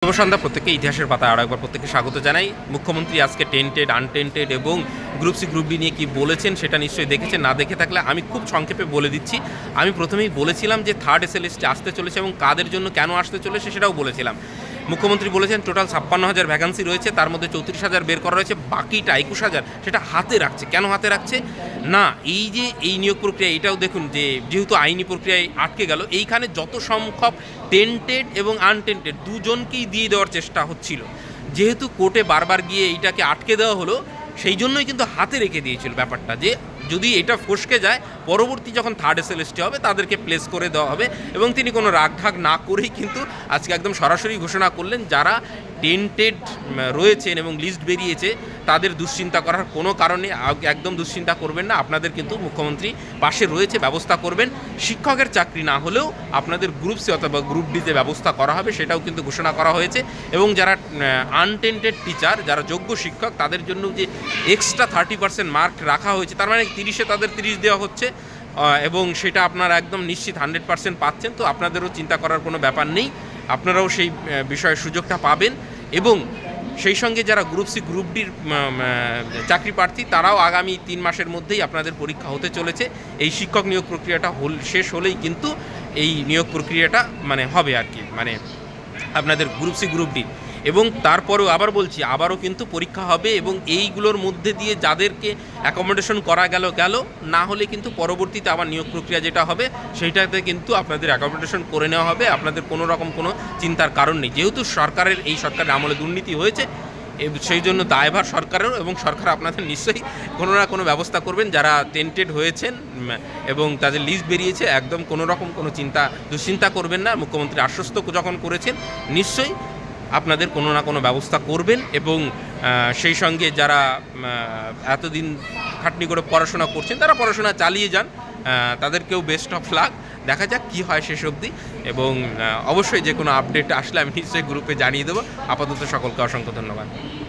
শুভ সন্ধ্যা। প্রত্যেককে ইতিহাসের পাতায় আরও একবার প্রত্যেককে স্বাগত জানাই। মুখ্যমন্ত্রী আজকে টেন্টেড, আনটেন্টেড এবং গ্রুপ সি গ্রুপ ডি নিয়ে কী বলেছেন সেটা নিশ্চয়ই দেখেছেন। না দেখে থাকলে আমি খুব সংক্ষেপে বলে দিচ্ছি। আমি প্রথমেই বলেছিলাম যে থার্ড এসএলএসটি আসতে চলেছে এবং কাদের জন্য কেন আসতে চলেছে সেটাও বলেছিলাম। মুখ্যমন্ত্রী বলেছেন টোটাল 56,000 ভ্যাকান্সি রয়েছে, তার মধ্যে 34,000 বের করা রয়েছে, বাকিটা 21,000 সেটা হাতে রাখছে। কেন হাতে রাখছে না, এই যে এই নিয়োগ প্রক্রিয়া, এটাও দেখুন যে যেহেতু আইনি প্রক্রিয়ায় আটকে গেল, এইখানে যত সংখ্যক টেন্টেড এবং আনটেন্টেড দুজনকেই দিয়ে দেওয়ার চেষ্টা হচ্ছিল। যেহেতু কোর্টে বারবার গিয়ে এইটাকে আটকে দেওয়া হলো, সেই জন্যই কিন্তু হাতে রেখে দিয়েছিল ব্যাপারটা, যে যদি এটা ফসকে যায় পরবর্তী যখন থার্ড এসএলএসটি হবে তাদেরকে প্লেস করে দেওয়া হবে। এবং তিনি কোনো রাগঢাক না করেই কিন্তু আজকে একদম সরাসরি ঘোষণা করলেন যারা টেন্টেড রয়েছেন এবং লিস্ট বেরিয়েছে তাদের দুশ্চিন্তা করার কোনো কারণে একদম দুশ্চিন্তা করবেন না। আপনাদের কিন্তু মুখ্যমন্ত্রী পাশে রয়েছে, ব্যবস্থা করবেন। শিক্ষকের চাকরি না হলেও আপনাদের গ্রুপ সি অথবা গ্রুপ ডিতে ব্যবস্থা করা হবে, সেটাও কিন্তু ঘোষণা করা হয়েছে। এবং যারা আনটেন্টেড টিচার, যারা যোগ্য শিক্ষক, তাদের জন্য যে এক্সট্রা 30% মার্ক রাখা হয়েছে, তার মানে 30-এ তাদের 30 দেওয়া হচ্ছে এবং সেটা আপনারা একদম নিশ্চিত 100% পাচ্ছেন। তো আপনাদেরও চিন্তা করার কোনো ব্যাপার নেই, আপনারাও সেই বিষয়ের সুযোগটা পাবেন। এবং সেই সঙ্গে যারা গ্রুপ সি গ্রুপ ডির চাকরি প্রার্থী, তারাও আগামী 3 মাসের মধ্যেই আপনাদের পরীক্ষা হতে চলেছে। এই শিক্ষক নিয়োগ প্রক্রিয়াটা শেষ হলেই কিন্তু এই নিয়োগ প্রক্রিয়াটা হবে আর কি, আপনাদের গ্রুপ সি গ্রুপ ডি। এবং তারপরেও আবার বলছি, আবারও কিন্তু পরীক্ষা হবে এবং এইগুলোর মধ্যে দিয়ে যাদেরকে অ্যাকোমোডেশন করা গেল না হলে কিন্তু পরবর্তীতে আবার নিয়োগ প্রক্রিয়া যেটা হবে সেইটাতে কিন্তু আপনাদের অ্যাকোমোডেশন করে নেওয়া হবে। আপনাদের কোনো রকম কোনো চিন্তার কারণ নেই, যেহেতু এই সরকারের আমলে দুর্নীতি হয়েছে, সেই জন্য দায়ভার সরকারেরও, এবং সরকার আপনাদের নিশ্চয়ই কোনো না কোনো ব্যবস্থা করবেন। যারা টেন্টেড হয়েছেন এবং তাদের লিস্ট বেরিয়েছে, একদম কোনো রকম কোনো দুশ্চিন্তা করবেন না। মুখ্যমন্ত্রী আশ্বস্ত যখন করেছেন, নিশ্চয়ই আপনাদের কোনো না কোনো ব্যবস্থা করবেন। এবং সেই সঙ্গে যারা এতদিন খাটনি করে পড়াশোনা করছেন, তারা পড়াশোনা চালিয়ে যান, তাদেরকেও বেস্ট অফ লাক। দেখা যাক কী হয় শেষ অবধি। এবং অবশ্যই যে কোনো আপডেট আসলে আমি নিশ্চয়ই গ্রুপে জানিয়ে দেবো। আপাতত সকলকে অসংখ্য ধন্যবাদ।